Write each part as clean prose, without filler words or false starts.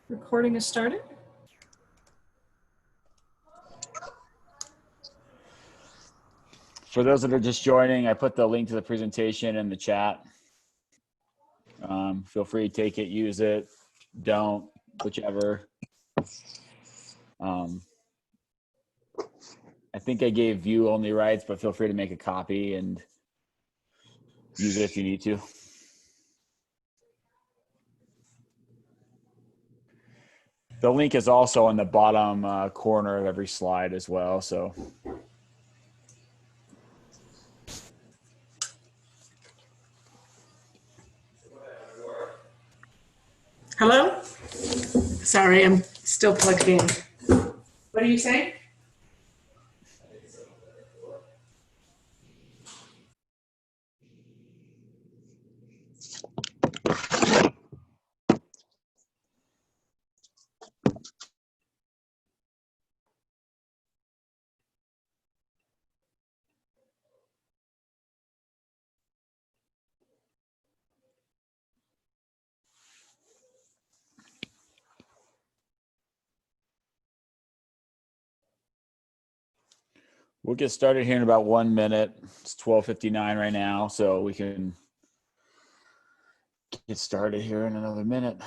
Recording is started. For those that are just joining, I put the link to the presentation in the chat. Feel free to take it, use it, don't, whichever. I think I gave view only rights, but feel free to make a copy and use it if you need to. The link is also on the bottom corner of every slide as well. So. Hello? Sorry, I'm still plugged in. What are you saying? We'll get started here in about 1 minute. It's 12:59 right now, so we can get started here in another minute.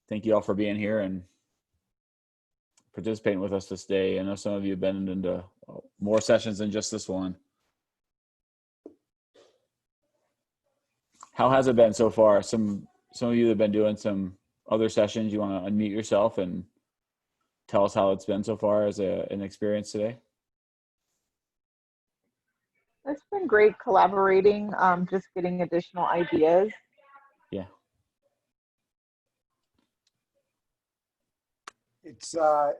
Thank you all for being here and participating with us this day. I know some of you have been into more sessions than just this one. How has it been so far? Some of you have been doing some other sessions. You want to unmute yourself and tell us how it's been so far as an experience today? It's been great collaborating, just getting additional ideas. Yeah. It's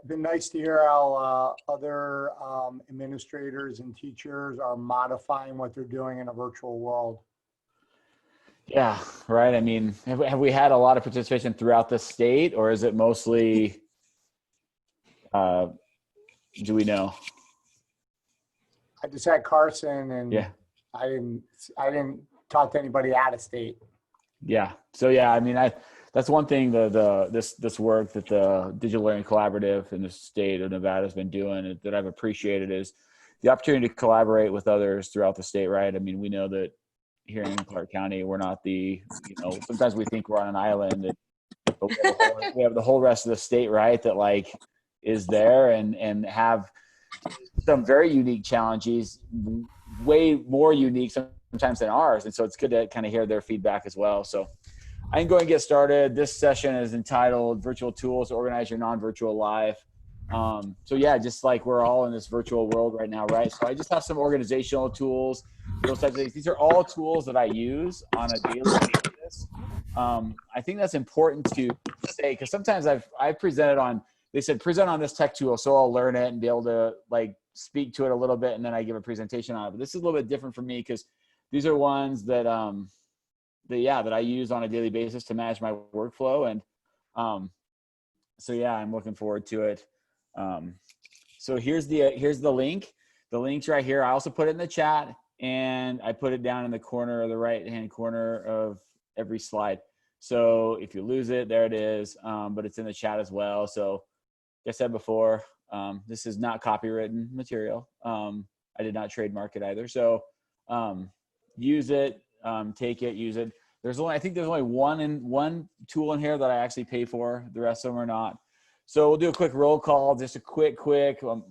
been nice to hear how other administrators and teachers are modifying what they're doing in a virtual world. Yeah, right. I mean, have we had a lot of participation throughout the state, or is it mostly, do we know? I just had Carson, and yeah, I didn't talk to anybody out of state. Yeah. So yeah, I mean, that's one thing this work that the Digital Learning Collaborative in the state of Nevada has been doing that I've appreciated is the opportunity to collaborate with others throughout the state. Right. I mean, we know that here in Clark County, we're not sometimes we think we're on an island, but we have the whole rest of the state, right, that like is there and have some very unique challenges, way more unique sometimes than ours. And so it's good to kind of hear their feedback as well. So I can go and get started. This session is entitled Virtual Tools to Organize Your Non-Virtual Life. So yeah, just like we're all in this virtual world right now, right? So I just have some organizational tools, those types of things. These are all tools that I use on a daily basis. I think that's important to say, because sometimes I've presented on, they said present on this tech tool, so I'll learn it and be able to like speak to it a little bit, and then I give a presentation on it. But this is a little bit different for me because these are ones that that I use on a daily basis to manage my workflow, and so yeah, I'm looking forward to it. So here's the link. The link's right here. I also put it in the chat, and I put it down in the corner of the right-hand corner of every slide. So if you lose it, there it is. But it's in the chat as well. So like I said before, this is not copywritten material. I did not trademark it either. So use it, take it, use it. I think there's only one tool in here that I actually pay for. The rest of them are not. So we'll do a quick roll call, just a quick,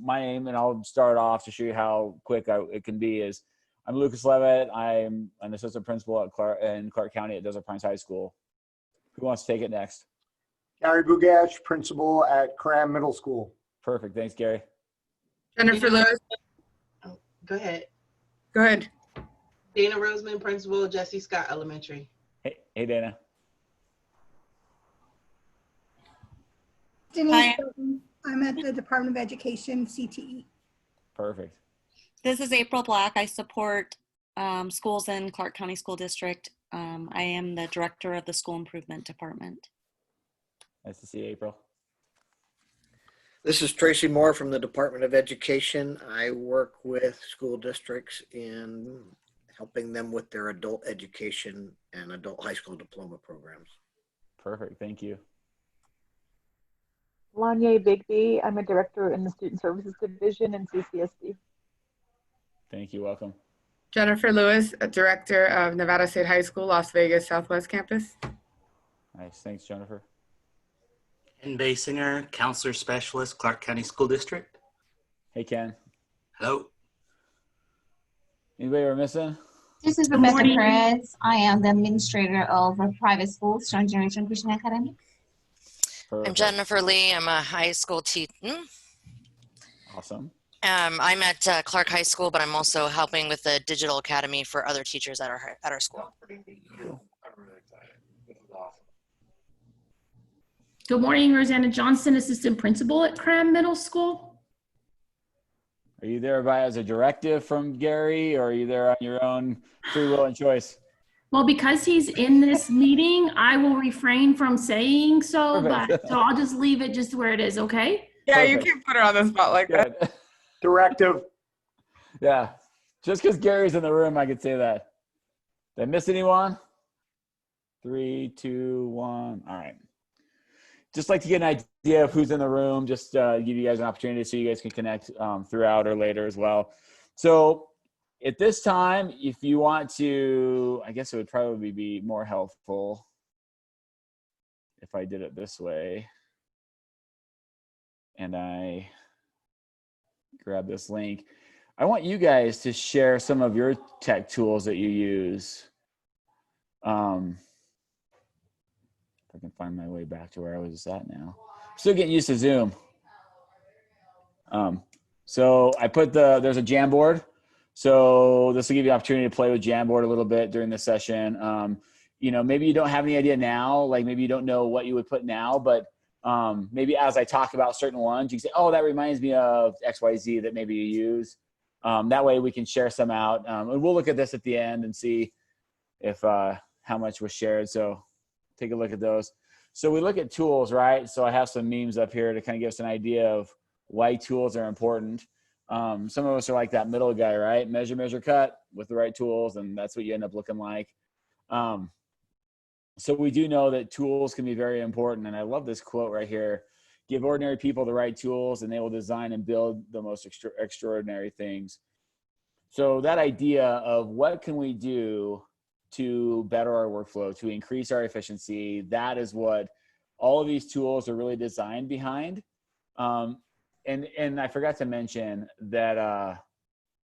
my name, and I'll start off to show you how quick it can be is, I'm Lucas Levitt. I'm an assistant principal in Clark County at Desert Pines High School. Who wants to take it next? Gary Bugash, principal at Cram Middle School. Perfect. Thanks, Gary. Jennifer Lewis. Oh, go ahead. Go ahead. Dana Roseman, principal, Jesse Scott Elementary. Hey, Dana. Denise Burton. I'm at the Department of Education, CTE. Perfect. This is April Black. I support schools in Clark County School District. I am the director of the School Improvement Department. Nice to see you, April. This is Tracy Moore from the Department of Education. I work with school districts in helping them with their adult education and adult high school diploma programs. Perfect. Thank you. Lanye Bigby. I'm a director in the Student Services Division in CCSD. Thank you. Welcome. Jennifer Lewis, a director of Nevada State High School, Las Vegas Southwest Campus. Nice. Thanks, Jennifer. Ken Basinger, Counselor Specialist, Clark County School District. Hey, Ken. Hello. Anybody we're missing? This is Rebecca Perez. I am the administrator of a private school, Strong Generation Christian Academy. Perfect. I'm Jennifer Lee. I'm a high school teacher. Awesome. I'm at Clark High School, but I'm also helping with the digital academy for other teachers at our school. Good morning, Rosanna Johnson, assistant principal at Cram Middle School. Are you there as a directive from Gary, or are you there on your own free will and choice? Well, because he's in this meeting, I will refrain from saying so, Perfect. but so I'll just leave it just where it is, okay? Yeah, Perfect. you can't put her on the spot like that. Good. Directive. Yeah. Just because Gary's in the room, I could say that. Did I miss anyone? 3, 2, 1. All right. Just like to get an idea of who's in the room, just give you guys an opportunity so you guys can connect throughout or later as well. So at this time, if you want to, I guess it would probably be more helpful if I did it this way. And I grab this link. I want you guys to share some of your tech tools that you use. If I can find my way back to where I was at now. Still getting used to Zoom. So I put there's a Jamboard. So this will give you an opportunity to play with Jamboard a little bit during the session. Maybe you don't have any idea now, like maybe you don't know what you would put now, but maybe as I talk about certain ones, you can say, oh, that reminds me of XYZ that maybe you use. That way we can share some out. And we'll look at this at the end and see if how much was shared. So take a look at those. So we look at tools, right? So I have some memes up here to kind of give us an idea of why tools are important. Some of us are like that middle guy, right? Measure, measure, cut with the right tools, and that's what you end up looking like. So we do know that tools can be very important, and I love this quote right here. Give ordinary people the right tools, and they will design and build the most extraordinary things. So that idea of what can we do to better our workflow, to increase our efficiency, that is what all of these tools are really designed behind. And I forgot to mention that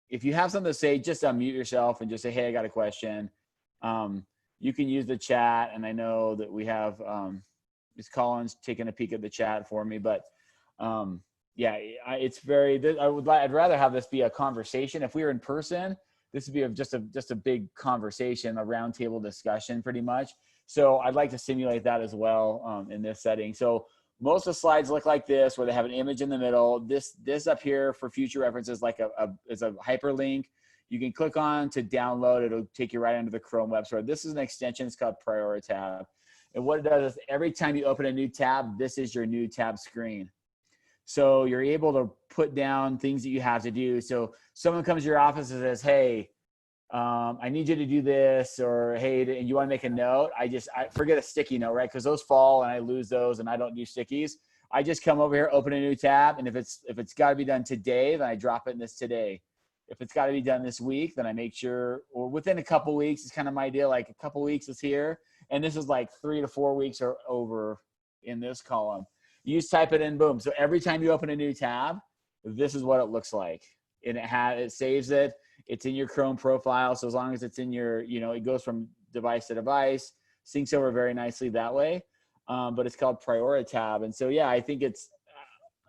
if you have something to say, just unmute yourself and just say, hey, I got a question. You can use the chat, and I know that we have Ms. Collins taking a peek at the chat for me, but yeah, it's very, I'd rather have this be a conversation. If we were in person, this would be just a big conversation, a roundtable discussion pretty much. So I'd like to simulate that as well in this setting. So most of the slides look like this, where they have an image in the middle. This up here for future reference is like is a hyperlink. You can click on to download. It'll take you right into the Chrome web store. This is an extension. It's called PrioriTab. And what it does is every time you open a new tab, this is your new tab screen. So you're able to put down things that you have to do. So someone comes to your office and says, hey, I need you to do this, or hey, and you want to make a note. I forget a sticky note, right? Because those fall and I lose those, and I don't do stickies. I just come over here, open a new tab, and if it's got to be done today, then I drop it in this today. If it's got to be done this week, then I make sure, or within a couple weeks, is kind of my deal. Like a couple weeks is here, and this is like 3 to 4 weeks or over in this column. You just type it in, boom. So every time you open a new tab, this is what it looks like, and it saves it. It's in your Chrome profile. So as long as it's in your, it goes from device to device, syncs over very nicely that way. But it's called PrioriTab. And so, yeah, I think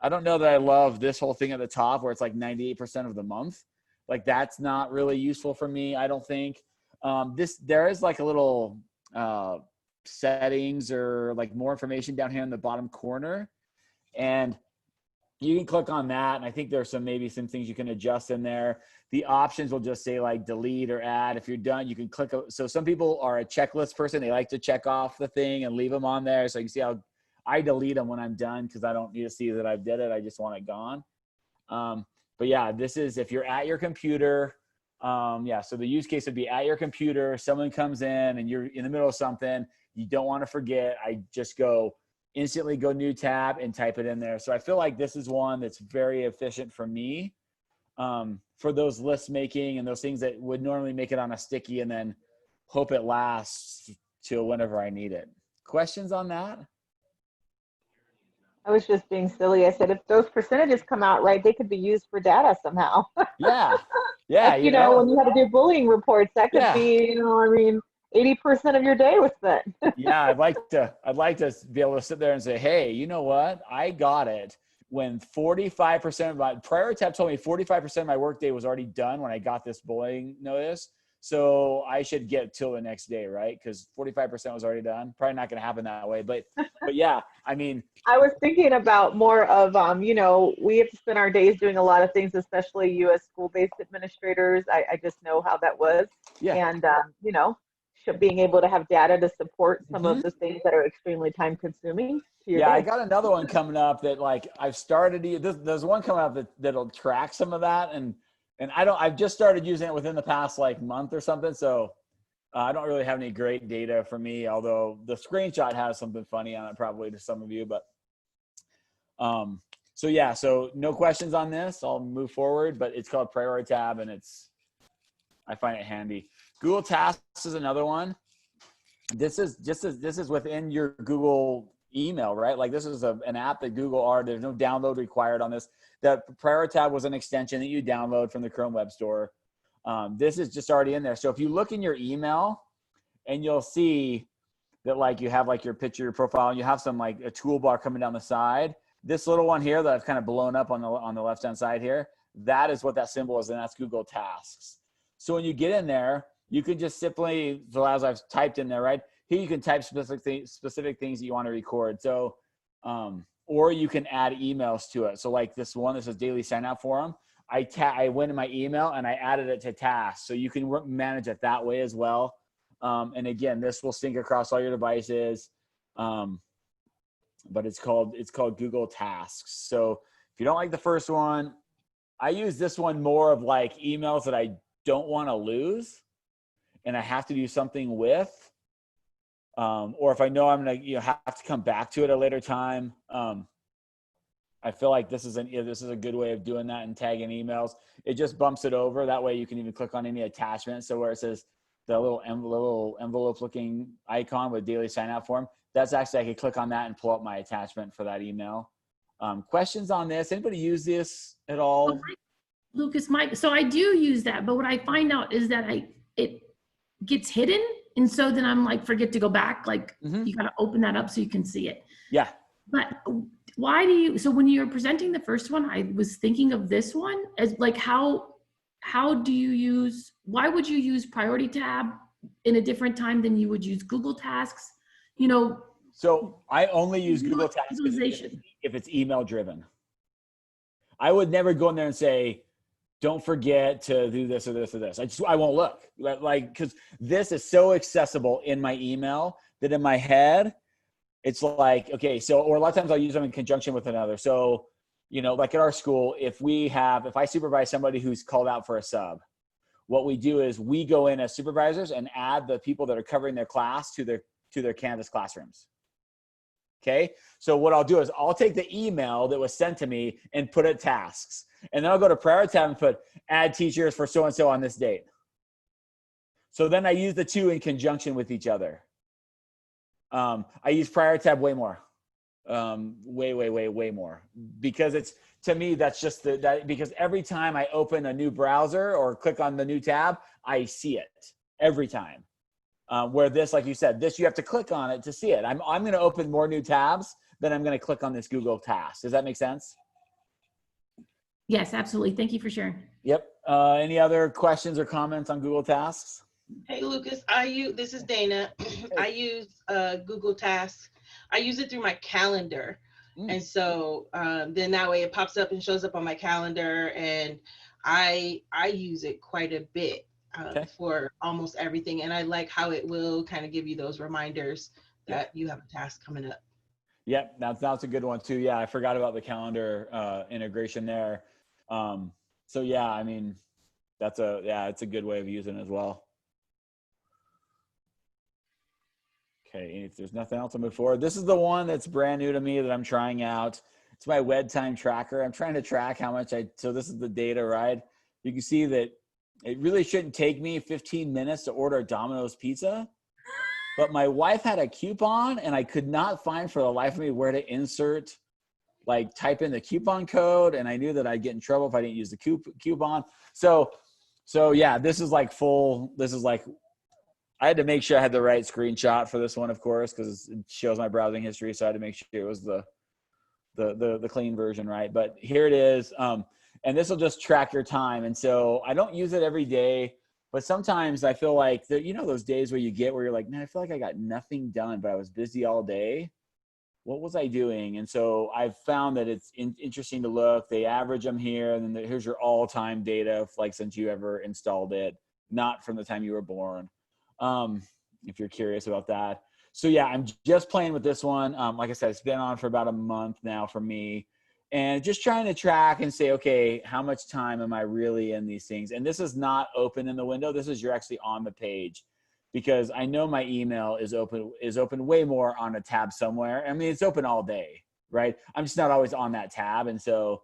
I don't know that I love this whole thing at the top where it's like 98% of the month. Like that's not really useful for me, I don't think. There is like a little settings or like more information down here in the bottom corner. And you can click on that. And I think there's maybe some things you can adjust in there. The options will just say like delete or add. If you're done, you can click. So some people are a checklist person. They like to check off the thing and leave them on there. So you can see how I delete them when I'm done, because I don't need to see that I've did it. I just want it gone. But yeah, this is if you're at your computer. Yeah, so the use case would be at your computer. Someone comes in and you're in the middle of something. You don't want to forget. I just go instantly go new tab and type it in there. So I feel like this is one that's very efficient for me, for those list making and those things that would normally make it on a sticky and then hope it lasts till whenever I need it. Questions on that? I was just being silly. I said, if those percentages come out right, they could be used for data somehow. Yeah. Yeah. Like, you know, when you have to do bullying reports, that could Yeah. be, you know, I mean, 80% of your day was spent. Yeah. I'd like to be able to sit there and say, hey, you know what? I got it when 45% of my prior tab told me 45% of my workday was already done when I got this bullying notice. So I should get till the next day, right? Because 45% was already done. Probably not going to happen that way, but yeah, I mean, I was thinking about more of, you know, we have to spend our days doing a lot of things, especially you as school-based administrators. I just know how that was. Yeah. And, you know, being able to have data to support some of the things that are extremely time consuming to your yeah, I day. got another one coming up that like I've started. There's one coming up that'll track some of that, and I've just started using it within the past like month or something. So I don't really have any great data for me, although the screenshot has something funny on it probably to some of you. But so yeah, so no questions on this. I'll move forward, but it's called Priority Tab, and I find it handy. Google Tasks is another one. This is within your Google email, right? Like this is an app that Google are. There's no download required on this. That Priority Tab was an extension that you download from the Chrome Web Store. This is just already in there. So if you look in your email, and you'll see that like you have like your picture, your profile, and you have some like a toolbar coming down the side. This little one here that I've kind of blown up on the left-hand side here, that is what that symbol is, and that's Google Tasks. So when you get in there, you can just simply, so as I've typed in there, right here, you can type specific things that you want to record. So, or you can add emails to it. So like this one that says daily sign up form, I went in my email and I added it to tasks. So you can manage it that way as well. And again, this will sync across all your devices. But it's called Google Tasks. So if you don't like the first one, I use this one more of like emails that I don't want to lose and I have to do something with, or if I know I'm going to have to come back to it at a later time. I feel like this is a good way of doing that and tagging emails. It just bumps it over. That way you can even click on any attachment. So where it says the little envelope looking icon with daily sign up form, that's actually, I could click on that and pull up my attachment for that email. Questions on this? Anybody use this at all? Lucas, so I do use that, but what I find out is that it gets hidden. And so then I'm like, forget to go back. Like you got to open that up so you can see it. Yeah. But so when you're presenting the first one, I was thinking of this one as like, why would you use Priority Tab in a different time than you would use Google Tasks? You know, so I only use Google Tasks if it's email driven. I would never go in there and say, don't forget to do this or this or this. I won't look, like, because this is so accessible in my email that in my head, it's like, okay, so, or a lot of times I'll use them in conjunction with another. So, like at our school, if I supervise somebody who's called out for a sub, what we do is we go in as supervisors and add the people that are covering their class to their Canvas classrooms. Okay. So what I'll do is I'll take the email that was sent to me and put it tasks. And then I'll go to Priority Tab and put add teachers for so-and-so on this date. So then I use the two in conjunction with each other. I use Priority Tab way more. Way more. Because to me, that's just because every time I open a new browser or click on the new tab, I see it every time. Where this, like you said, you have to click on it to see it. I'm going to open more new tabs than I'm going to click on this Google Task. Does that make sense? Yes, absolutely. Thank you for sharing. Yep. Any other questions or comments on Google Tasks? Hey, Lucas, this is Dana. I use Google Tasks. I use it through my calendar. And so then that way it pops up and shows up on my calendar, and I use it quite a bit for almost everything. And I like how it will kind of give you those reminders that you have a task coming up. Yep, that's a good one too. Yeah, I forgot about the calendar integration there. So yeah, I mean, it's a good way of using it as well. Okay, if there's nothing else to move forward, this is the one that's brand new to me that I'm trying out. It's my web time tracker. I'm trying to track how much so this is the data, right? You can see that it really shouldn't take me 15 minutes to order a Domino's pizza, but my wife had a coupon and I could not find for the life of me where to insert, like type in the coupon code. And I knew that I'd get in trouble if I didn't use the coupon. So yeah, this is like I had to make sure I had the right screenshot for this one, of course, because it shows my browsing history. So I had to make sure it was the clean version, right? But here it is. And this will just track your time. And so I don't use it every day, but sometimes I feel like those days where you're like, man, I feel like I got nothing done, but I was busy all day. What was I doing? And so I've found that it's interesting to look. They average them here, and then here's your all-time data, like since you ever installed it, not from the time you were born. If you're curious about that. So yeah, I'm just playing with this one. Like I said, it's been on for about a month now for me, and just trying to track and say, okay, how much time am I really in these things? And this is not open in the window. This is, you're actually on the page, because I know my email is open way more on a tab somewhere. I mean, it's open all day, right? I'm just not always on that tab. And so,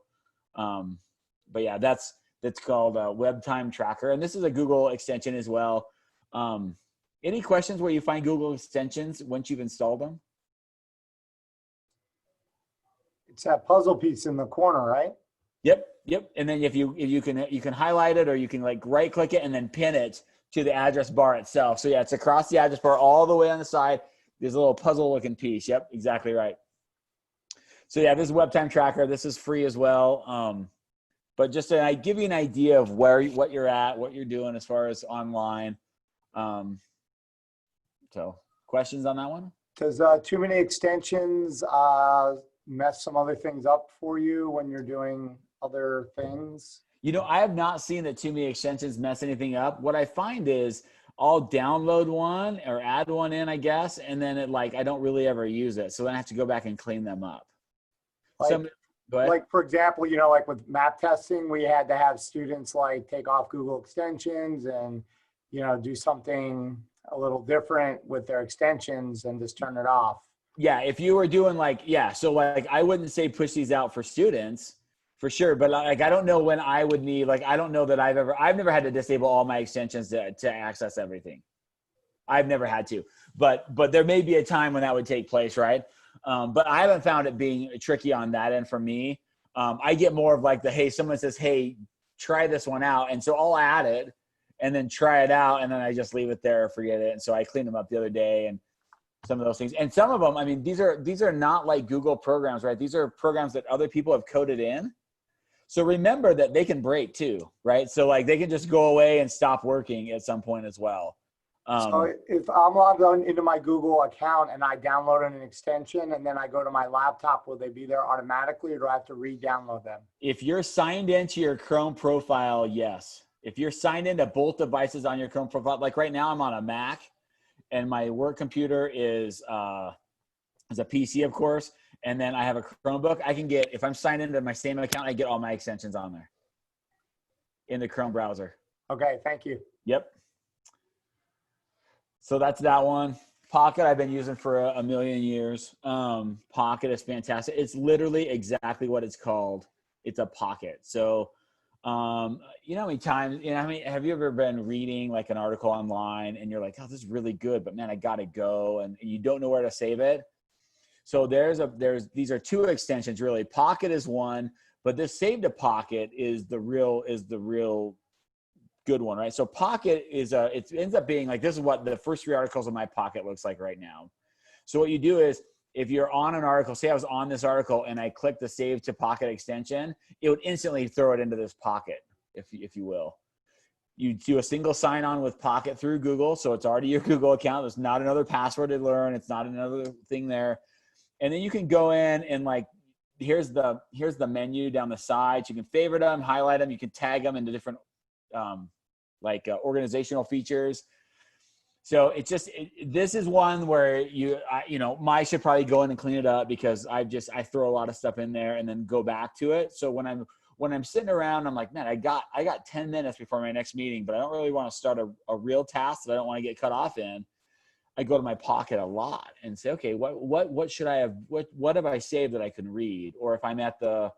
but yeah, that's called a Web Time Tracker. And this is a Google extension as well. Any questions where you find Google extensions once you've installed them? It's that puzzle piece in the corner, right? Yep. And then if you can highlight it, or you can like right click it and then pin it to the address bar itself. So yeah, it's across the address bar all the way on the side. There's a little puzzle looking piece. Yep, exactly right. So yeah, this is Web Time Tracker. This is free as well. But just I give you an idea of what you're at, what you're doing as far as online. So questions on that one? Does too many extensions mess some other things up for you when you're doing other things? I have not seen that too many extensions mess anything up. What I find is I'll download one or add one in, I guess, and then I don't really ever use it. So then I have to go back and clean them up. Go ahead. Like, for example, like with map testing, we had to have students take off Google extensions and, do something a little different with their extensions and just turn it off. Yeah. If you were doing so I wouldn't say push these out for students for sure. But I don't know when I would need, I don't know that I've never had to disable all my extensions to access everything. I've never had to, but there may be a time when that would take place. Right. But I haven't found it being tricky on that end for me. I get more of hey, someone says, hey, try this one out. And so I'll add it and then try it out. And then I just leave it there, forget it. And so I cleaned them up the other day and some of those things. And some of them, I mean, these are not like Google programs, right? These are programs that other people have coded in. So remember that they can break too, right? So they can just go away and stop working at some point as well. So if I'm logged into my Google account and I download an extension and then I go to my laptop, will they be there automatically, or do I have to re-download them? If you're signed into your Chrome profile, yes. If you're signed into both devices on your Chrome profile, like right now I'm on a Mac and my work computer is a PC, of course. And then I have a Chromebook. I can get, if I'm signed into my same account, I get all my extensions on there in the Chrome browser. Okay, thank you. Yep. So that's that one. Pocket I've been using for a million years. Pocket is fantastic. It's literally exactly what it's called. It's a pocket. So, how many times, have you ever been reading an article online and you're like, oh, this is really good, but man, I got to go. And you don't know where to save it. So these are two extensions really. Pocket is one, but this Save to Pocket is the real good one, right? So Pocket is it ends up being this is what the first 3 articles of my Pocket looks like right now. So what you do is, if you're on an article, say I was on this article and I click the Save to Pocket extension, it would instantly throw it into this Pocket, if you will. You do a single sign on with Pocket through Google. So it's already your Google account. There's not another password to learn. It's not another thing there. And then you can go in and here's the menu down the side. You can favorite them, highlight them. You can tag them into different organizational features. So this is one where I should probably go in and clean it up, because I throw a lot of stuff in there and then go back to it. So when I'm sitting around, I'm like, man, I got 10 minutes before my next meeting, but I don't really want to start a real task that I don't want to get cut off in. I go to my Pocket a lot and say, okay, what should I have, what have I saved that I can read? Or if I'm at the,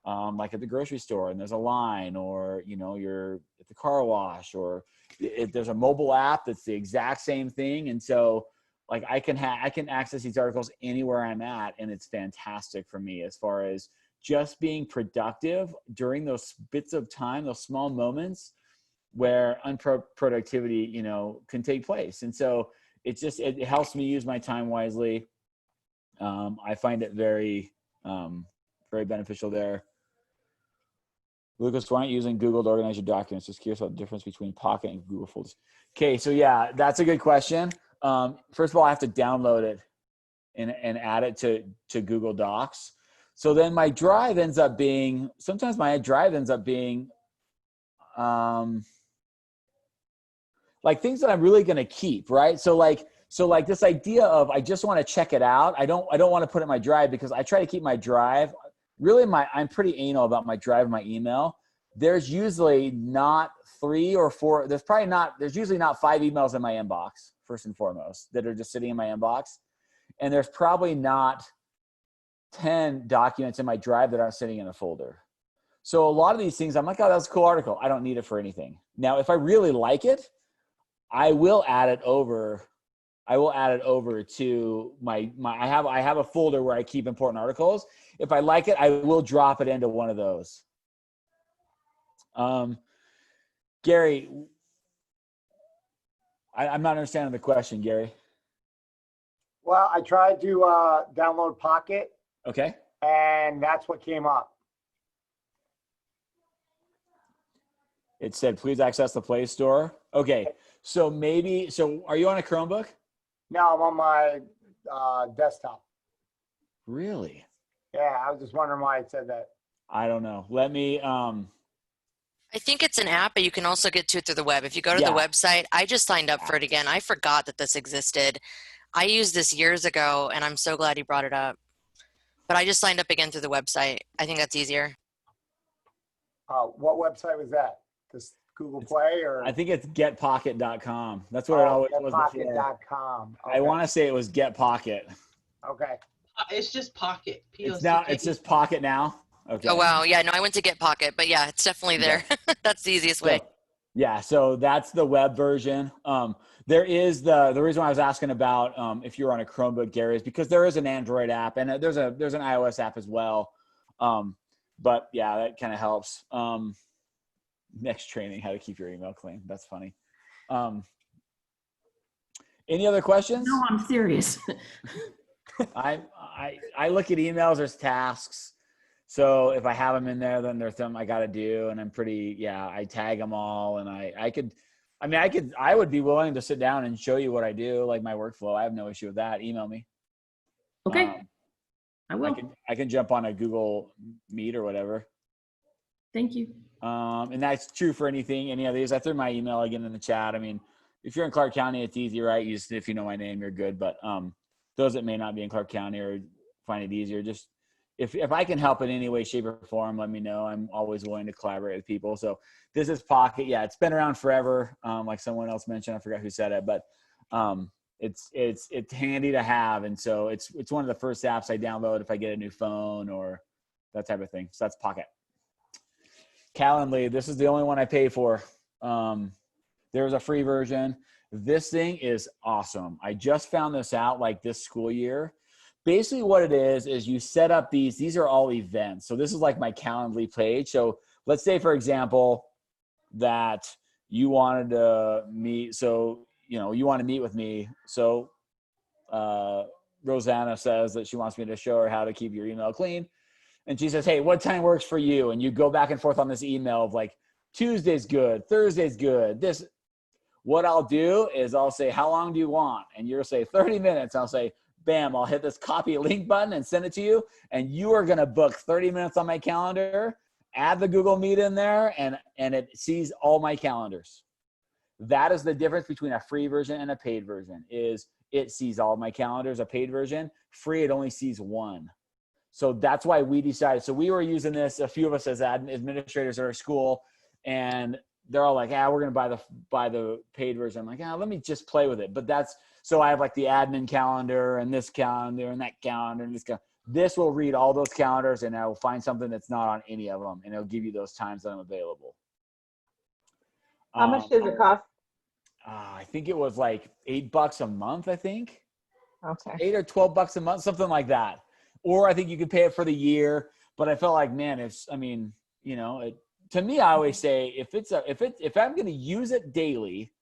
like at the grocery store and there's a line, or, you know, you're at the car wash, or if there's a mobile app that's the exact same thing. And so like I can access these articles anywhere I'm at, and it's fantastic for me as far as just being productive during those bits of time, those small moments where unproductivity, you know, can take place. And so it helps me use my time wisely. I find it very, very beneficial there. Lucas, why aren't you using Google to organize your documents? Just curious about the difference between Pocket and Google Folders. Okay, so yeah, that's a good question. First of all, I have to download it and add it to Google Docs. So then my drive ends up being, sometimes my drive ends up being like things that I'm really going to keep, right? So like this idea of I just want to check it out. I don't want to put it in my drive because I try to keep my drive. Really, I'm pretty anal about my drive and my email. There's usually not 3 or 4. There's usually not 5 emails in my inbox, first and foremost, that are just sitting in my inbox. And there's probably not 10 documents in my drive that aren't sitting in a folder. So a lot of these things, I'm like, oh, that's a cool article. I don't need it for anything. Now, if I really like it, I will add it over to my I have a folder where I keep important articles. If I like it, I will drop it into one of those. Gary, I'm not understanding the question, Gary. Well, I tried to download Pocket. Okay. And that's what came up. It said, please access the Play Store. Okay. So are you on a Chromebook? No, I'm on my desktop. Really? Yeah, I was just wondering why it said that. I don't know. Let me, I think it's an app, but you can also get to it through the web. If you go to the website, I just signed up for it again. I forgot that this existed. I used this years ago, and I'm so glad you brought it up. But I just signed up again through the website. I think that's easier. What website was that? This Google Play or? I think it's getpocket.com. That's what it always was before. Getpocket.com. Okay. I want to say it was Get Pocket. Okay. It's just Pocket. It's just Pocket now. Okay. Oh, wow. Yeah, no, I went to Get Pocket, but yeah, it's definitely there. That's the easiest way. Yeah, so that's the web version. There is the reason why I was asking about if you're on a Chromebook, Gary, is because there is an Android app and there's an iOS app as well. But yeah, that kind of helps. Next training, how to keep your email clean. That's funny. Any other questions? No, I'm serious. I look at emails as tasks. So if I have them in there, then there's something I got to do, and I'm pretty, I tag them all, and I would be willing to sit down and show you what I do, like my workflow. I have no issue with that. Email me. Okay. I will. I can jump on a Google Meet or whatever. Thank you. And that's true for any of these. I threw my email again in the chat. I mean, if you're in Clark County, it's easy, right? If you know my name, you're good. But those that may not be in Clark County or find it easier, just if I can help in any way, shape, or form, let me know. I'm always willing to collaborate with people. So this is Pocket. Yeah, it's been around forever. Like someone else mentioned, I forgot who said it, but it's handy to have. And so it's one of the first apps I download if I get a new phone or that type of thing. So that's Pocket. Calendly, this is the only one I pay for. There's a free version. This thing is awesome. I just found this out like this school year. Basically what it is you set up these are all events. So this is like my Calendly page. So let's say, for example, that you wanted to meet. So, you want to meet with me. So Rosanna says that she wants me to show her how to keep your email clean. And she says, hey, what time works for you? And you go back and forth on this email of like, Tuesday's good, Thursday's good. What I'll do is I'll say, how long do you want? And you'll say 30 minutes. I'll say, bam, I'll hit this copy link button and send it to you. And you are going to book 30 minutes on my calendar, add the Google Meet in there, and it sees all my calendars. That is the difference between a free version and a paid version, is it sees all my calendars. A paid version, free, it only sees one. So that's why we decided. So we were using this, a few of us as administrators at our school, and they're all like, we're going to buy the paid version. I'm like, let me just play with it. But So I have like the admin calendar and this calendar and that calendar and this calendar. This will read all those calendars, and I will find something that's not on any of them, and it'll give you those times that I'm available. How much does it cost? I think it was like $8 a month, I think. Okay. 8 or 12 bucks a month, something like that. Or I think you could pay it for the year, but I felt like, man, to me, I always say if I'm going to use it daily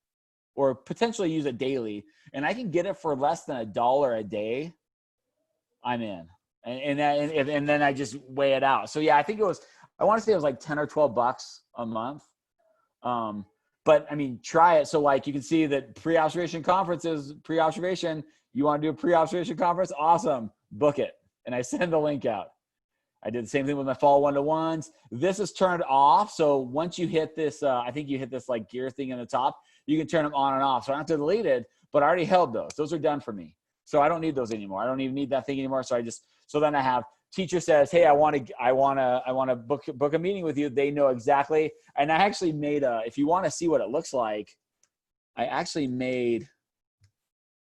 or potentially use it daily and I can get it for less than $1 a day, I'm in. And then I just weigh it out. So yeah, I think I want to say it was like 10 or 12 bucks a month. But I mean, try it. So like you can see that pre-observation conferences, pre-observation, you want to do a pre-observation conference? Awesome. Book it. And I send the link out. I did the same thing with my fall one-to-ones. This is turned off. So once you hit this, I think you hit this like gear thing in the top, you can turn them on and off. So I don't have to delete it, but I already held those. Those are done for me. So I don't need those anymore. I don't even need that thing anymore. So then I have teacher says, hey, I want to book a meeting with you. They know exactly. And I actually made if you want to see what it looks like, I actually made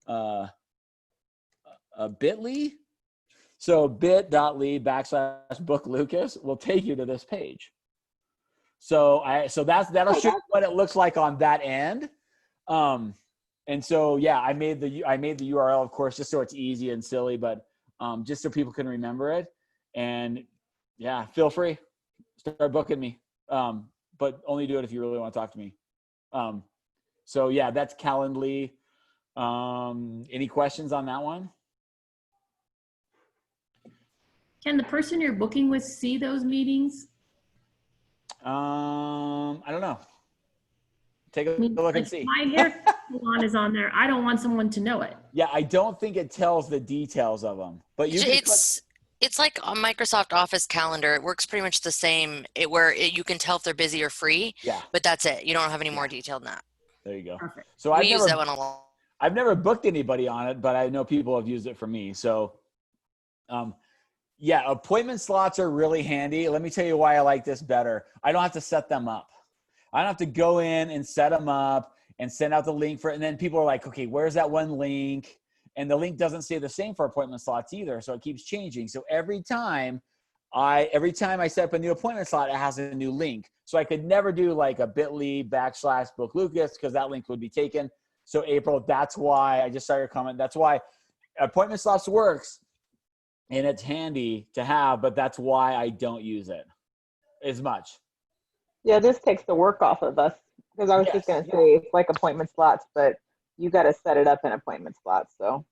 a bit.ly. So bit.ly/book Lucas will take you to this page. So that'll show you what it looks like on that end. And so, yeah, I made the URL, of course, just so it's easy and silly, but just so people can remember it. And yeah, feel free, start booking me, but only do it if you really want to talk to me. So yeah, that's Calendly. Any questions on that one? Can the person you're booking with see those meetings? I don't know. Take a look and see. My hair salon is on there. I don't want someone to know it. Yeah, I don't think it tells the details of them. But it's like a Microsoft Office calendar. It works pretty much the same. You can tell if they're busy or free. Yeah. But that's it. You don't have any more detail than that. There you go. Perfect. So we use that one a lot. I've never booked anybody on it, but I know people have used it for me. So, yeah, appointment slots are really handy. Let me tell you why I like this better. I don't have to set them up. I don't have to go in and set them up and send out the link for it. And then people are like, okay, where's that one link? And the link doesn't stay the same for appointment slots either. So it keeps changing. So every time I set up a new appointment slot, it has a new link. So I could never do like a bit.ly/book Lucas because that link would be taken. So April, that's why I just saw your comment. That's why appointment slots works and it's handy to have, but that's why I don't use it as much. Yeah, this takes the work off of us because I was just going to say it's like appointment slots, but you got to set it up in appointment slots. So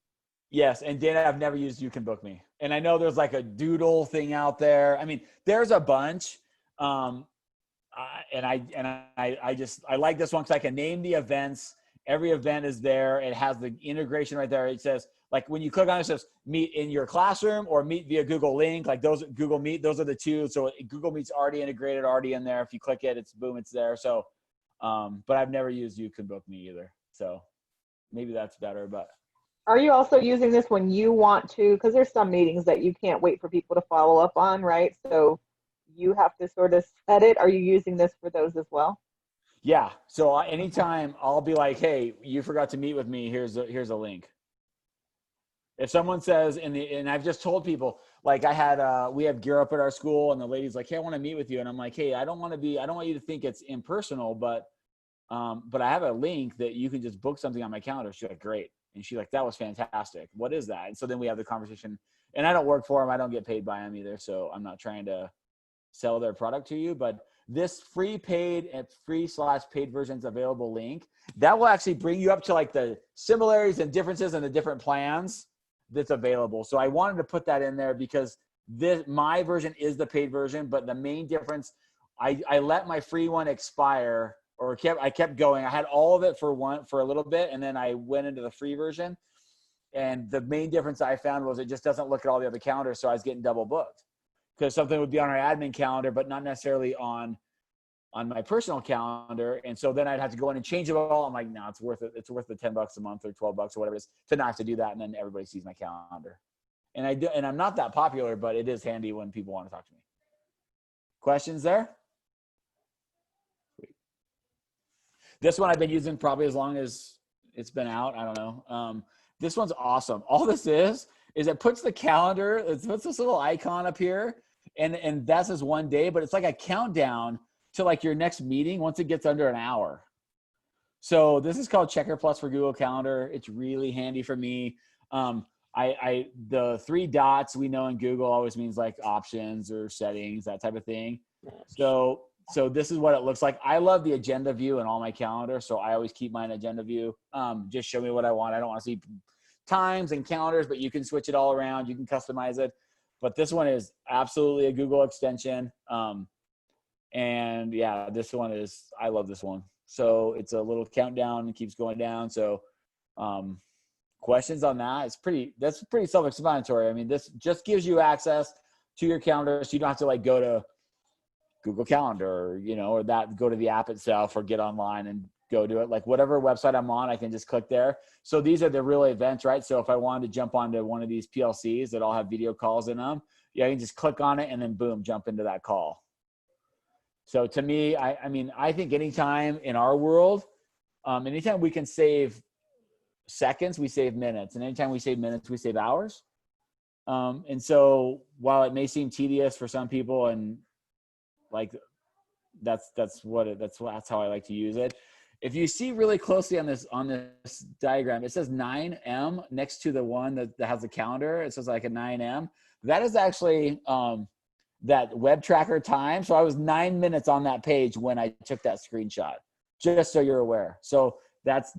yes, and Dana, I've never used You Can Book Me, and I know there's like a doodle thing out there. I mean, there's a bunch, and I like this one because I can name the events. Every event is there. It has the integration right there. It says like when you click on it, it says meet in your classroom or meet via Google Link. Like those Google Meet, those are the two. So Google Meet's already integrated, already in there. If you click it, it's boom, it's there. So, but I've never used You Can Book Me either. So maybe that's better. But are you also using this when you want to? Because there's some meetings that you can't wait for people to follow up on, right? So you have to sort of set it. Are you using this for those as well? Yeah. So anytime I'll be like, hey, you forgot to meet with me. Here's a link. If someone says and I've just told people, like we have gear up at our school and the lady's like, hey, I want to meet with you. And I'm like, hey, I don't want you to think it's impersonal, but I have a link that you can just book something on my calendar. She's like, great. And she's like, that was fantastic. What is that? And so then we have the conversation, and I don't work for them. I don't get paid by them either. So I'm not trying to sell their product to you, but this free paid and free/paid versions available link, that will actually bring you up to like the similarities and differences in the different plans that's available. So I wanted to put that in there because my version is the paid version, but the main difference, I let my free one expire, or I kept going. I had all of it for a little bit, and then I went into the free version. And the main difference I found was it just doesn't look at all the other calendars, so I was getting double booked. Because something would be on our admin calendar, but not necessarily on my personal calendar. And so then I'd have to go in and change it all. I'm like, no, it's worth it. It's worth the $10 a month or $12 or whatever it is to not have to do that. And then everybody sees my calendar. And I'm not that popular, but it is handy when people want to talk to me. Questions there? Sweet. This one I've been using probably as long as It's been out. I don't know. This one's awesome. All this is it puts the calendar, it puts this little icon up here, and that's just one day, but it's like a countdown to like your next meeting once it gets under an hour. So this is called Checker Plus for Google Calendar. It's really handy for me. The 3 dots we know in Google always means like options or settings, that type of thing. So this is what it looks like. I love the agenda view in all my calendar. So I always keep mine agenda view. Just show me what I want. I don't want to see times and calendars, but you can switch it all around. You can customize it. But this one is absolutely a Google extension. And yeah, this one is, I love this one. So it's a little countdown and keeps going down. So questions on that? That's pretty self-explanatory. I mean, this just gives you access to your calendar, so you don't have to like go to Google Calendar, or, you know, or go to the app itself or get online and go do it. Like whatever website I'm on, I can just click there. So these are the real events, right? So if I wanted to jump onto one of these PLCs that all have video calls in them, yeah, I can just click on it and then boom, jump into that call. So to me, I mean, I think anytime in our world, anytime we can save seconds, we save minutes. And anytime we save minutes, we save hours. And so while it may seem tedious for some people, and like that's how I like to use it. If you see really closely on this diagram, it says 9M next to the one that has the calendar. It says like a 9M. That is actually that web tracker time. So I was 9 minutes on that page when I took that screenshot, just so you're aware. So that's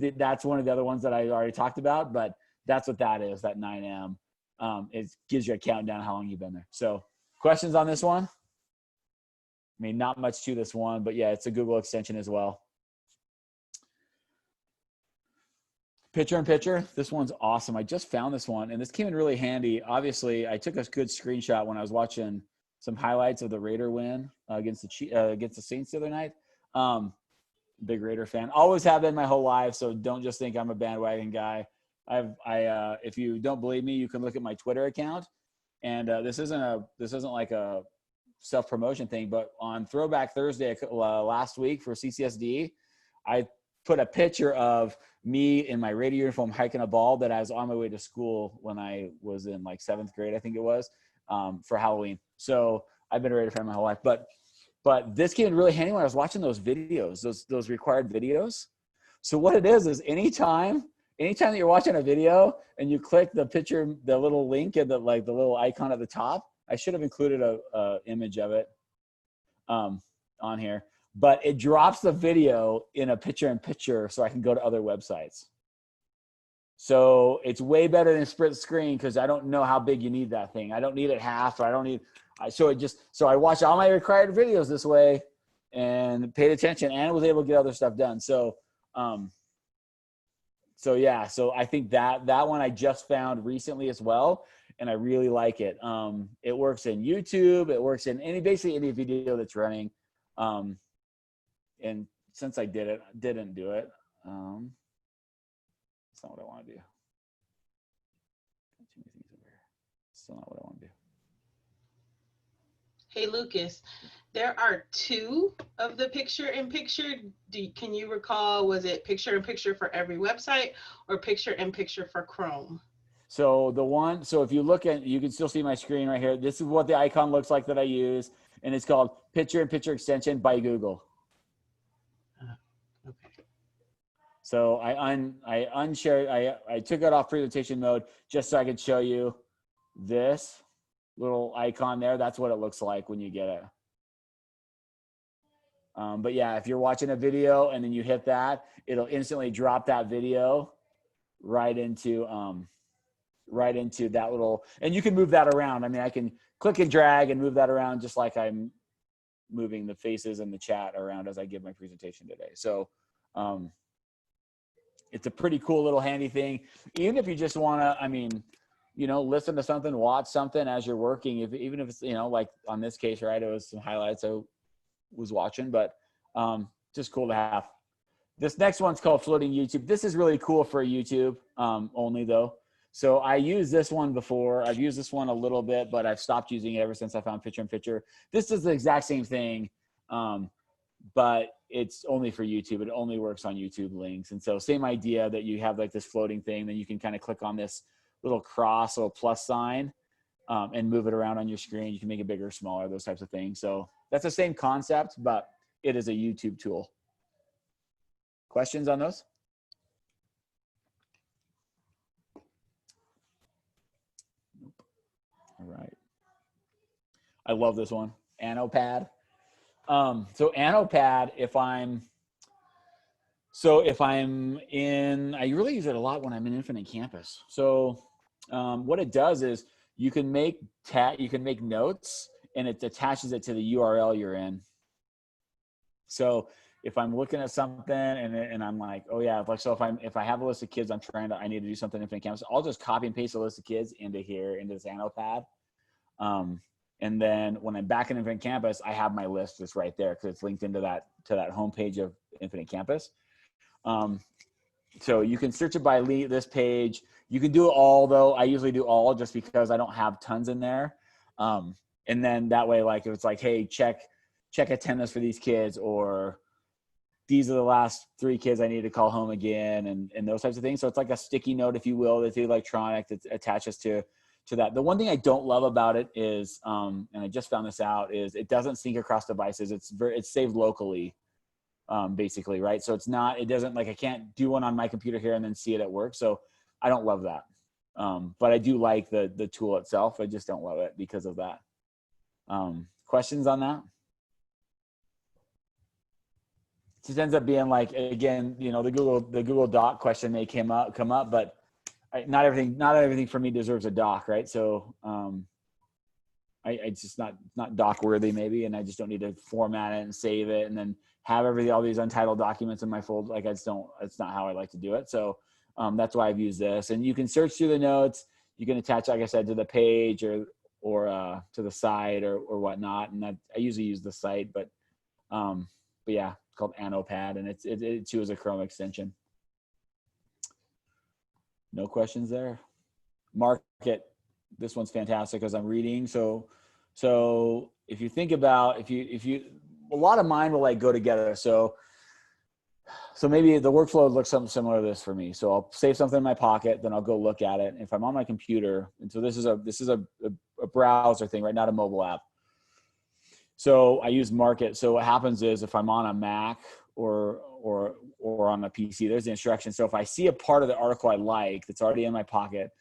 one of the other ones that I already talked about, but that's what that is, that 9M. It gives you a countdown how long you've been there. So questions on this one? I mean, not much to this one, but yeah, it's a Google extension as well. PictureInPicture, this one's awesome. I just found this one, and this came in really handy. Obviously, I took a good screenshot when I was watching some highlights of the Raider win against the Saints the other night. Big Raider fan. Always have been my whole life, so don't just think I'm a bandwagon guy. If you don't believe me, you can look at my Twitter account. And this isn't like a self-promotion thing, but on Throwback Thursday last week for CCSD, I put a picture of me in my Raider uniform hiking a ball that I was on my way to school when I was in like 7th grade, I think it was, for Halloween. So I've been a Raider fan my whole life, but this came in really handy when I was watching those videos, those required videos. So what it is anytime that you're watching a video and you click the picture, the little link and the little icon at the top, I should have included a image of it on here, but it drops the video in a picture-in-picture so I can go to other websites. So it's way better than split screen because I don't know how big you need that thing. I don't need it half, or I don't need, so I watched all my required videos this way and paid attention and was able to get other stuff done. So yeah, so I think that one I just found recently as well, and I really like it. It works in YouTube, it works in basically any video that's running. And since I didn't do it, it's not what I want to do. Too many things over here. Still not what I want to do. Hey, Lucas, there are 2 of the picture-in-picture. Can you recall, was it picture-in-picture for every website or picture-in-picture for Chrome? So if you look at, you can still see my screen right here. This is what the icon looks like that I use, and it's called PictureInPicture Extension by Google. Okay. So I took it off presentation mode just so I could show you this little icon there. That's what it looks like when you get it. But yeah, if you're watching a video and then you hit that, it'll instantly drop that video right into that little, and you can move that around. I mean, I can click and drag and move that around just like I'm moving the faces and the chat around as I give my presentation today. So it's a pretty cool little handy thing. Even if you just want to, I mean, you know, listen to something, watch something as you're working, even if it's, you know, like on this case, right, it was some highlights I was watching, but just cool to have. This next one's called Floating YouTube. This is really cool for YouTube only though. So I used this one before. I've used this one a little bit, but I've stopped using it ever since I found PictureInPicture. This is the exact same thing, but it's only for YouTube. It only works on YouTube links. And so same idea that you have like this floating thing, then you can kind of click on this little cross or plus sign and move it around on your screen. You can make it bigger or smaller, those types of things. So that's the same concept, but it is a YouTube tool. Questions on those? Nope. All right. I love this one, Annopad. So Annopad, if I'm in, I really use it a lot when I'm in Infinite Campus. So what it does is you can make notes and it attaches it to the URL you're in. So if I'm looking at something and I'm like, oh yeah, so if I have a list of kids, I need to do something in Infinite Campus, I'll just copy and paste a list of kids into this Annopad. And then when I'm back in Infinite Campus, I have my list just right there because it's linked into that homepage of Infinite Campus. So you can search it by this page. You can do it all though. I usually do all just because I don't have tons in there. And then that way, like if it's like, hey, check attendance for these kids, or these are the last 3 kids I need to call home again, and those types of things. So it's like a sticky note, if you will, that's electronic that attaches to that. The one thing I don't love about it is, and I just found this out, is it doesn't sync across devices. It's saved locally, basically, right? So it doesn't, like I can't do one on my computer here and then see it at work. So I don't love that. But I do like the tool itself. I just don't love it because of that. Questions on that? It just ends up being like, again, the Google Doc question may come up, but not everything for me deserves a doc, right? So it's just not doc worthy maybe, and I just don't need to format it and save it and then have all these untitled documents in my folder. Like it's not how I like to do it. So that's why I've used this. And you can search through the notes. You can attach, like I said, to the page or to the site or whatnot. And I usually use the site, but yeah, it's called Annopad, and it too is a Chrome extension. No questions there. Market, this one's fantastic as I'm reading. So if you think about, if you a lot of mine will like go together. So maybe the workflow looks something similar to this for me. So I'll save something in my pocket, then I'll go look at it. If I'm on my computer, and so this is a browser thing, right? Not a mobile app. So I use Market. So what happens is if I'm on a Mac or on a PC, there's the instructions. So if I see a part of the article I like that's already in my pocket,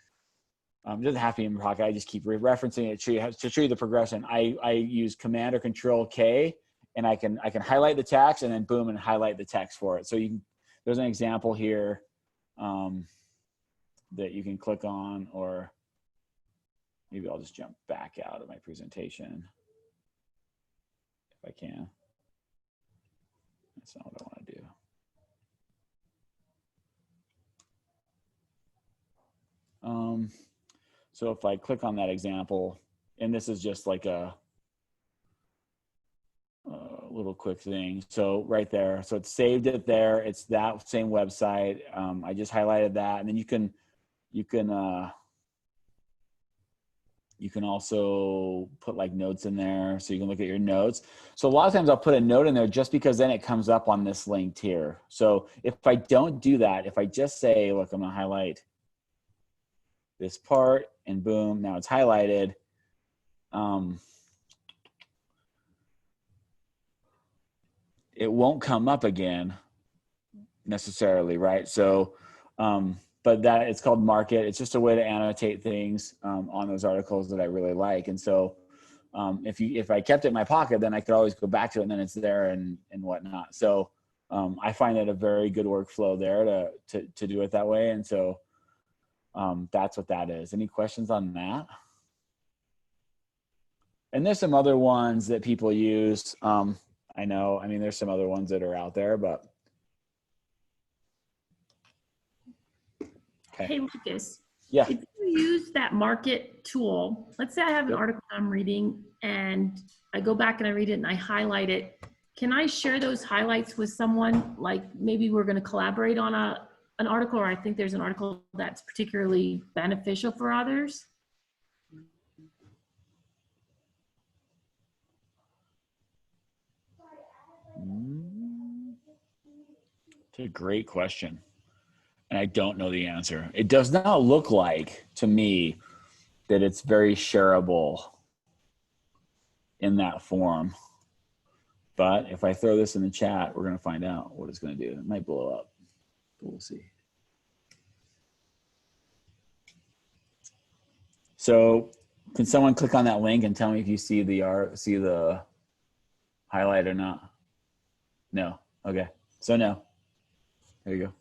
it doesn't have to be in my pocket. I just keep referencing it to show you the progression. I use Command or Control K, and I can highlight the text and then boom and highlight the text for it. So there's an example here that you can click on, or maybe I'll just jump back out of my presentation if I can. That's not what I want to do. So if I click on that example, and this is just like a little quick thing. So right there, so it's saved it there. It's that same website. I just highlighted that, and then you can also put like notes in there, so you can look at your notes. So a lot of times I'll put a note in there just because then it comes up on this link here. So if I don't do that, if I just say, look, I'm gonna highlight this part, and boom, now it's highlighted. It won't come up again necessarily, right? So, but that it's called Market. It's just a way to annotate things on those articles that I really like. And so if I kept it in my pocket, then I could always go back to it, and then it's there and whatnot. So I find that a very good workflow there to do it that way. And so that's what that is. Any questions on that? And there's some other ones that people use. I know, there's some other ones that are out there, but. Okay. Hey, Lucas. Yeah. If you use that Market tool, let's say I have an article I'm reading and I go back and I read it and I highlight it. Can I share those highlights with someone? Like maybe we're going to collaborate on an article, or I think there's an article that's particularly beneficial for others. It's a great question. And I don't know the answer. It does not look like to me that it's very shareable in that form. But if I throw this in the chat, we're going to find out what it's going to do. It might blow up, but we'll see. So can someone click on that link and tell me if you see the highlight or not? No. Okay. So no. There you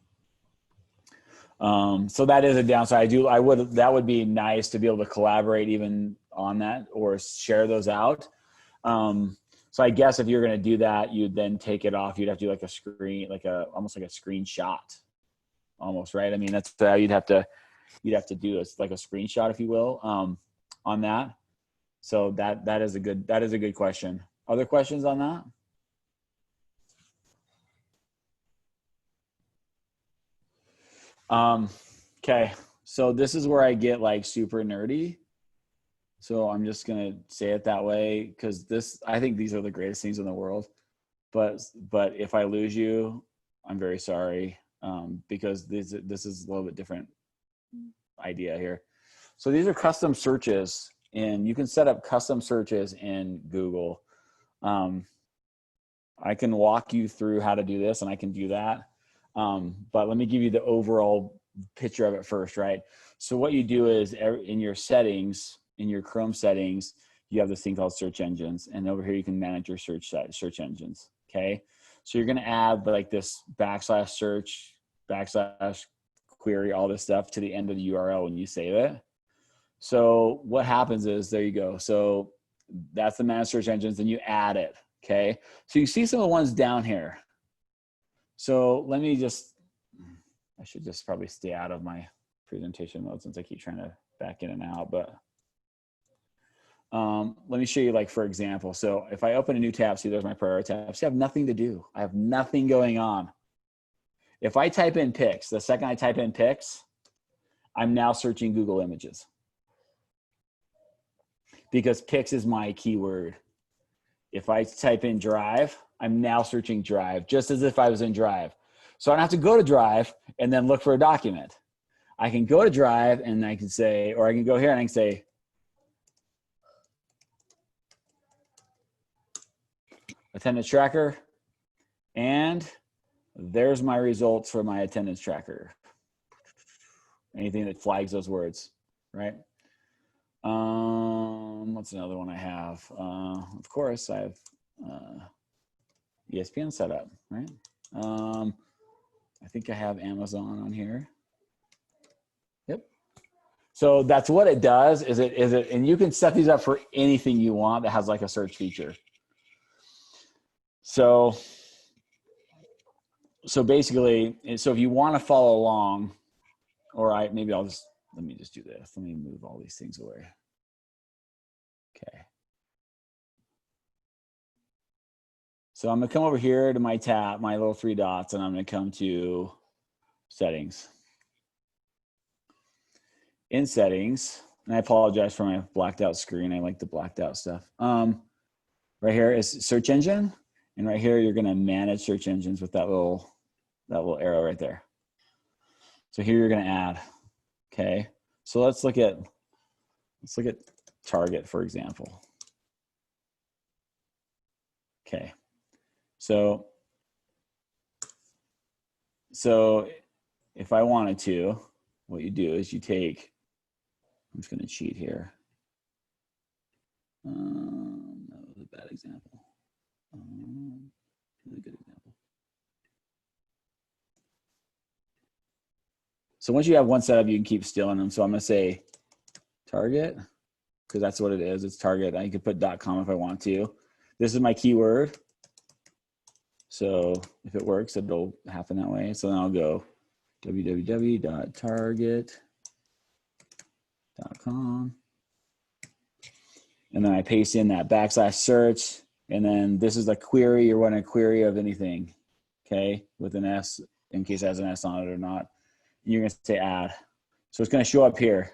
go. So that is a downside. That would be nice to be able to collaborate even on that or share those out. So I guess if you're going to do that, you'd then take it off. You'd have to do like a screen, almost like a screenshot almost, right? I mean, that's how you'd have to do it, like a screenshot, if you will, on that. So that is a good question. Other questions on that? Okay, so this is where I get like super nerdy. So I'm just gonna say it that way because I think these are the greatest things in the world. But if I lose you, I'm very sorry, because this is a little bit different idea here. So these are custom searches, and you can set up custom searches in Google. I can walk you through how to do this, and I can do that. But let me give you the overall picture of it first, right? So what you do is in your settings, in your Chrome settings, you have this thing called search engines, and over here you can manage your search engines. Okay, so you're going to add like this /search, /query, all this stuff to the end of the URL when you save it. So what happens is, there you go. So that's the managed search engines, and you add it. Okay, so you see some of the ones down here. So let me I should just probably stay out of my presentation mode since I keep trying to back in and out, but let me show you, like, for example. So if I open a new tab, see, there's my priority tab. See, I have nothing to do. I have nothing going on. If I type in pics, the second I type in pics, I'm now searching Google Images because pics is my keyword. If I type in Drive, I'm now searching Drive, just as if I was in Drive. So I don't have to go to Drive and then look for a document. I can go to Drive and I can say, or I can go here and I can say, attendance tracker, and there's my results for my attendance tracker. Anything that flags those words, right? What's another one I have? Of course, I have ESPN set up, right? I think I have Amazon on here. Yep. So that's what it does. And you can set these up for anything you want that has like a search feature. So basically, so if you want to follow along, let me just do this. Let me move all these things away. Okay. So I'm gonna come over here to my tab, my little three dots, and I'm gonna come to settings. In settings, and I apologize for my blacked out screen. I like the blacked out stuff. Right here is search engine. And right here, you're gonna manage search engines with that little arrow right there. So here you're gonna add, okay? So let's look at Target, for example. Okay, so if I wanted to, what you do is you take, I'm just gonna cheat here. That was a bad example. Really good example. So once you have one set up, you can keep stealing them. So I'm going to say Target, because that's what it is. It's Target. I can put .com if I want to. This is my keyword. So if it works, it'll happen that way. So then I'll go www.target.com. And then I paste in that /search. And then this is the query. You're running a query of anything, okay, with an S, in case it has an S on it or not. And you're going to say add. So it's going to show up here.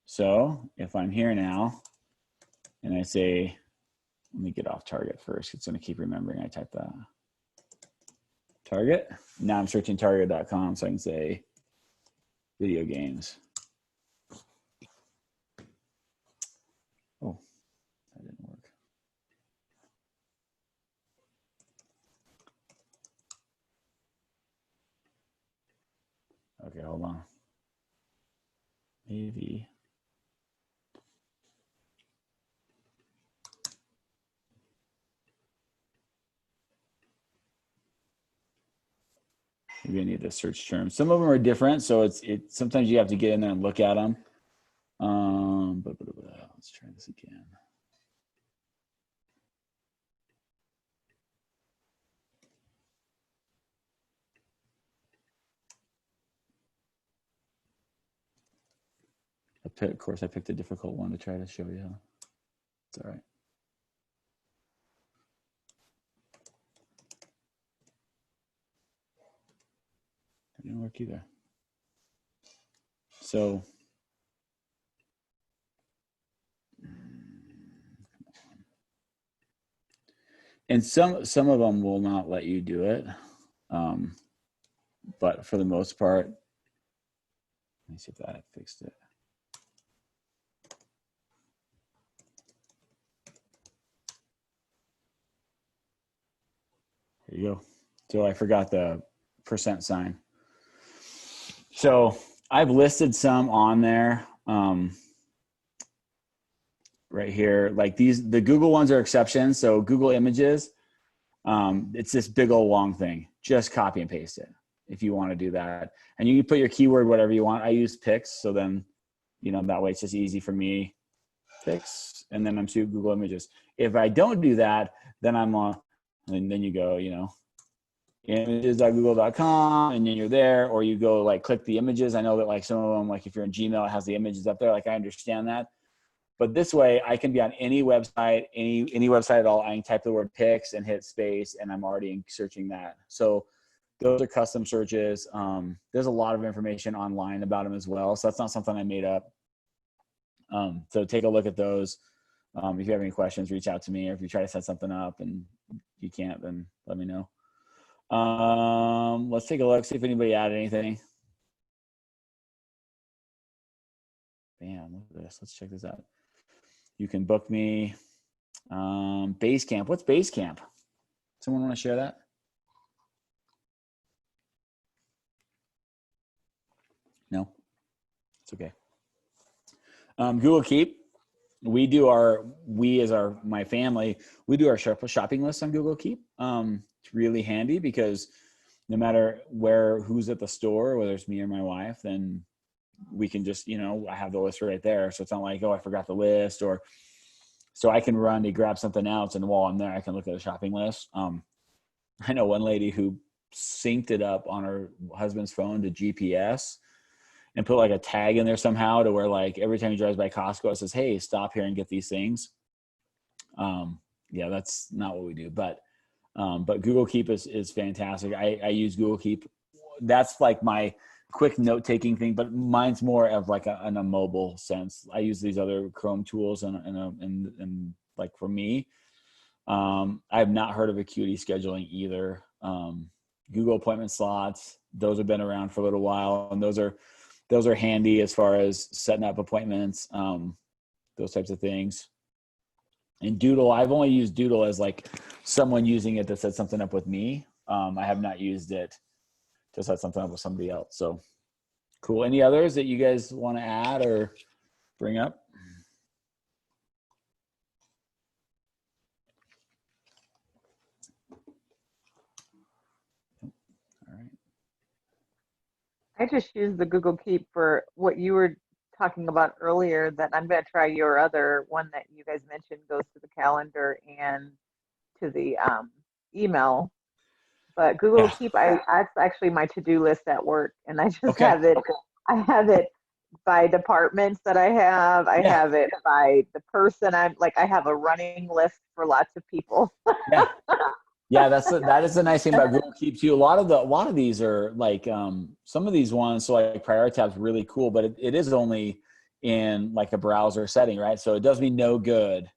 So if I'm here now and I say, let me get off Target first. It's going to keep remembering I typed that. Target. Now I'm searching target.com so I can say video games. Oh, that didn't work. Okay, hold on. Maybe. Maybe I need to search terms. Some of them are different, so sometimes you have to get in there and look at them. Let's try this again. Of course, I picked a difficult one to try to show you. It's all right. It didn't work either. So, and some of them will not let you do it, but for the most part, let me see if that fixed it. There you go. So I forgot the % sign. So I've listed some on there right here. Like the Google ones are exceptions. So Google Images, it's this big old long thing. Just copy and paste it if you want to do that. And you can put your keyword, whatever you want. I use Pix. So then, that way it's just easy for me. Pix. And then I'm to Google Images. If I don't do that, then I'm on, and then you go, images.google.com, and then you're there, or you go like click the images. I know that like some of them, like if you're in Gmail, it has the images up there. Like I understand that, but this way I can be on any website, any website at all. I can type the word Pix and hit space, and I'm already searching that. So those are custom searches. There's a lot of information online about them as well. So that's not something I made up. So take a look at those. If you have any questions, reach out to me, or if you try to set something up and you can't, then let me know. Let's take a look, see if anybody added anything. Bam, look at this. Let's check this out. You can book me. Basecamp. What's Basecamp? Someone want to share that? No? It's okay. Google Keep. My family, we do our shopping list on Google Keep. It's really handy because no matter who's at the store, whether it's me or my wife, then we can just, I have the list right there. So it's not like, oh, I forgot the list, or so I can run to grab something else. And while I'm there, I can look at the shopping list. I know one lady who synced it up on her husband's phone to GPS and put like a tag in there somehow to where like every time he drives by Costco, it says, hey, stop here and get these things. Yeah, that's not what we do, but Google Keep is fantastic. I use Google Keep. That's like my quick note-taking thing, but mine's more of like in a mobile sense. I use these other Chrome tools and like for me, I have not heard of Acuity scheduling either. Google appointment slots, those have been around for a little while, and those are handy as far as setting up appointments, those types of things. And Doodle, I've only used Doodle as like someone using it to set something up with me. I have not used it to set something up with somebody else. So cool. Any others that you guys want to add or bring up? All right. I just use the Google Keep for what you were talking about earlier, that I'm going to try your other one that you guys mentioned, goes to the calendar and to the email. But Google Keep, that's actually my to-do list at work, and I just have it. I have it by departments that I have. I have it by the person I'm like. I have a running list for lots of people. Yeah, that is the nice thing about Google Keep too. A lot of these are like some of these ones. So like Priority Tab's really cool, but it is only in like a browser setting, right? So it does me no good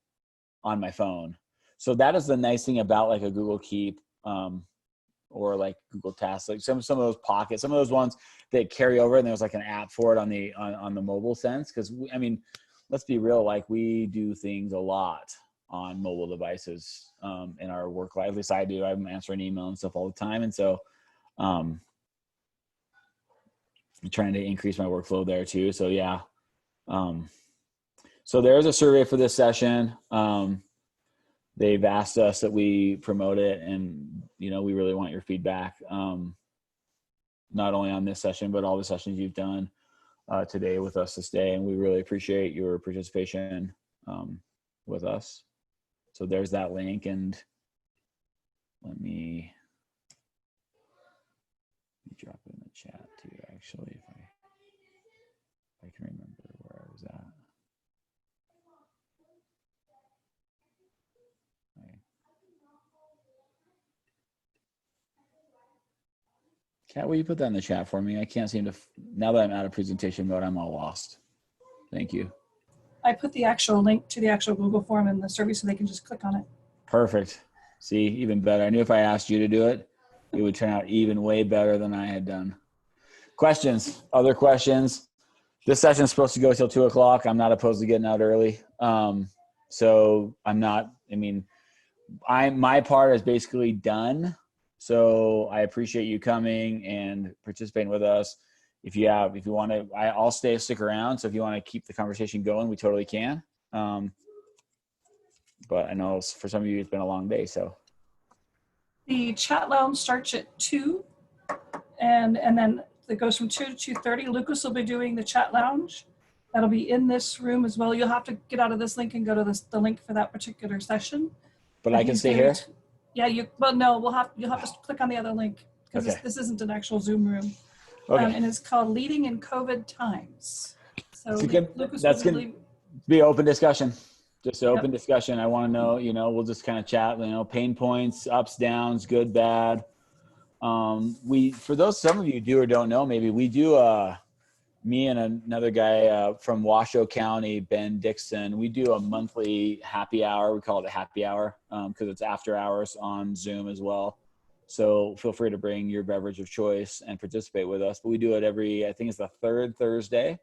on my phone. So that is the nice thing about like a Google Keep. or like Google Tasks, like some of those pockets, some of those ones that carry over, and there's like an app for it on the mobile sense. Because I mean, let's be real, like we do things a lot on mobile devices in our work life. At least I do. I'm answering email and stuff all the time, and so I'm trying to increase my workflow there too. So yeah. So there's a survey for this session. They've asked us that we promote it, and we really want your feedback, not only on this session, but all the sessions you've done today with us this day. And we really appreciate your participation with us. So there's that link, and let me drop it in the chat too, actually, if I can remember where I was at. Kat, will you put that in the chat for me? I can't seem to, now that I'm out of presentation mode, I'm all lost. Thank you. I put the actual link to the actual Google form in the survey so they can just click on it. Perfect. See, even better. I knew if I asked you to do it, it would turn out even way better than I had done. Questions? Other questions? This session is supposed to go till 2 o'clock. I'm not opposed to getting out early. So I'm not, my part is basically done. So I appreciate you coming and participating with us. If you want to, I'll stick around. So if you want to keep the conversation going, we totally can. But I know for some of you, it's been a long day, so. The chat lounge starts at 2, and then it goes from 2 to 2:30. Lucas will be doing the chat lounge. That'll be in this room as well. You'll have to get out of this link and go to the link for that particular session. But I can stay here? Yeah, you'll have to click on the other link, because Okay. this isn't an actual Zoom room. Okay. And it's called Leading in COVID Times. So Lucas That's will going to be open discussion. Just an open discussion. I want to know, we'll just kind of chat, pain points, ups, downs, good, bad. For those, some of you do or don't know, maybe we do, me and another guy from Washoe County, Ben Dixon, we do a monthly happy hour. We call it a happy hour because it's after hours on Zoom as well. So feel free to bring your beverage of choice and participate with us. But we do it I think it's the third Thursday.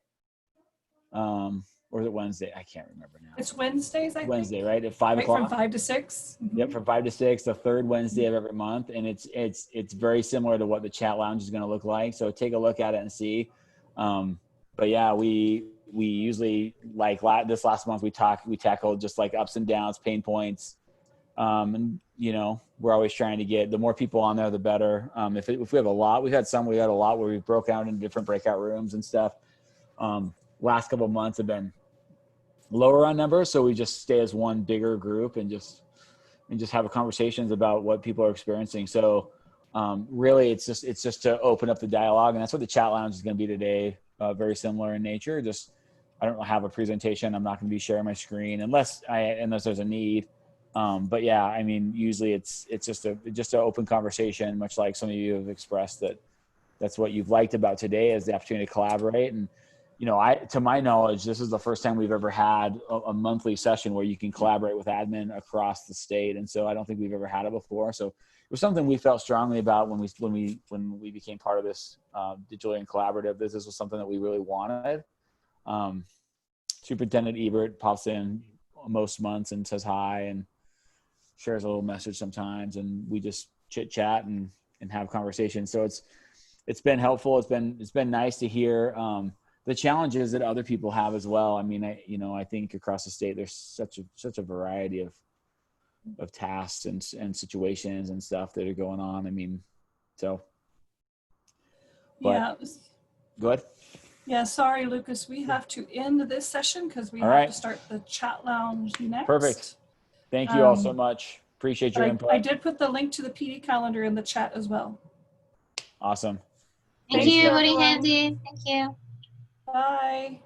Or is it Wednesday? I can't remember now. It's Wednesdays, I think. Wednesday, right? At 5 Right, o'clock? from 5 to 6. Mm-hmm. Yep, from 5 to 6, the third Wednesday of every month. And it's very similar to what the chat lounge is going to look like. So take a look at it and see. But yeah, we usually, like this last month, we tackled just like ups and downs, pain points. And we're always trying to get, the more people on there, the better. If we have a lot, we had a lot where we broke out into different breakout rooms and stuff. Last couple of months have been lower on numbers. So we just stay as one bigger group and just have conversations about what people are experiencing. So really it's just to open up the dialogue, and that's what the chat lounge is going to be today. Very similar in nature. Just, I don't have a presentation. I'm not going to be sharing my screen unless there's a need. But yeah, usually it's just an open conversation, much like some of you have expressed that's what you've liked about today, is the opportunity to collaborate. And, to my knowledge, this is the first time we've ever had a monthly session where you can collaborate with admin across the state. And so I don't think we've ever had it before. So it was something we felt strongly about when we became part of this digitally and collaborative. This was something that we really wanted. Superintendent Ebert pops in most months and says hi and shares a little message sometimes, and we just chit chat and have conversations. So it's been helpful. It's been nice to hear the challenges that other people have as well. I think across the state there's such a variety of tasks and situations and stuff that are going on. Yeah. Go ahead. Yeah, sorry, Lucas. We have to end this session because we All have right. to start the chat lounge next. Perfect. Thank you all so much. Appreciate your input. I did put the link to the PD calendar in the chat as well. Awesome. Thank you, Woody Handy. Thank you. Bye.